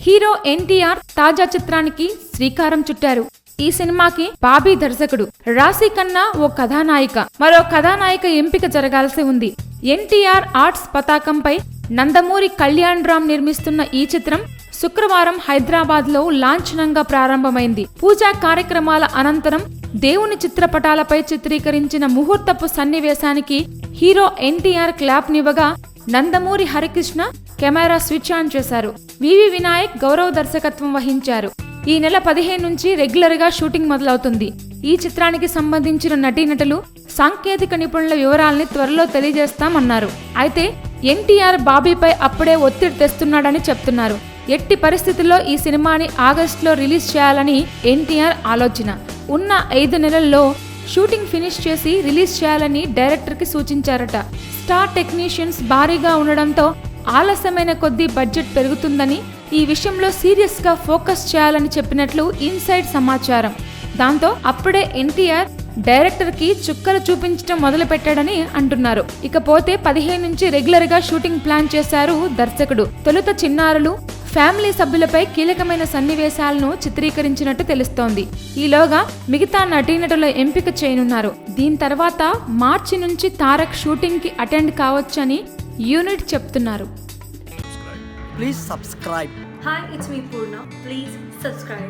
Hero NTR తాజా చిత్రానికి శ్రీకారం చుట్టారు. ఈ సినిమాకి బాబీ దర్శకుడు. రాశి ఖన్నా ఓ కథానాయిక, మరో కథానాయిక ఎంపిక జరగాల్సి ఉంది. ఎన్టీఆర్ ఆర్ట్స్ పతాకంపై నందమూరి కళ్యాణ్ రామ్ నిర్మిస్తున్న ఈ చిత్రం శుక్రవారం హైదరాబాద్ లో లాంఛనంగా ప్రారంభమైంది. పూజా కార్యక్రమాల అనంతరం దేవుని చిత్రపటాలపై చిత్రీకరించిన ముహూర్తపు సన్నివేశానికి హీరో ఎన్టీఆర్ క్లాప్ నివ్వగా Nandamuri Harikrishna camera switch on చేశారు. వివి వినాయక్ గౌరవ దర్శకత్వం వహించారు. ఈ నెల 15 నుంచి రెగ్యులర్ గా షూటింగ్ మొదలవుతుంది. ఈ చిత్రానికి సంబంధించిన నటీనటులు, సాంకేతిక నిపుణుల వివరాల్ని త్వరలో తెలియజేస్తామన్నారు. అయితే ఎన్టీఆర్ బాబీపై అప్పుడే ఒత్తిడి తెస్తున్నాడని చెప్తున్నారు. ఎట్టి పరిస్థితుల్లో ఈ సినిమాని ఆగస్టులో రిలీజ్ చేయాలని ఎన్టీఆర్ ఆలోచన. ఉన్న 5 నెలల్లో షూటింగ్ ఫినిష్ చేసి రిలీజ్ చేయాలని డైరెక్టర్ కి సూచించారట. స్టార్ టెక్నీషియన్స్ భారీగా ఉండడంతో ఆలస్యమైన కొద్దీ బడ్జెట్ పెరుగుతుందని, ఈ విషయంలో సీరియస్ గా ఫోకస్ చేయాలని చెప్పినట్లు ఇన్సైడ్ సమాచారం. దాంతో అప్పుడే ఎన్టీఆర్ డైరెక్టర్ కి చుక్కలు చూపించడం మొదలు పెట్టాడని అంటున్నారు. ఇకపోతే 15 నుంచి రెగ్యులర్ గా షూటింగ్ ప్లాన్ చేశారు దర్శకుడు. తొలుత చిన్నారులు, ఫ్యామిలీ సభ్యులపై కీలకమైన సన్నివేశాలను చిత్రీకరించినట్టు తెలుస్తోంది. ఈలోగా మిగతా నటీనటుల ఎంపిక చేయనున్నారు. దీని తర్వాత మార్చి నుంచి తారక్ షూటింగ్ కి అటెండ్ కావచ్చని యూనిట్ చెప్తున్నారు. Please subscribe. Hi, it's me Purna. Please subscribe.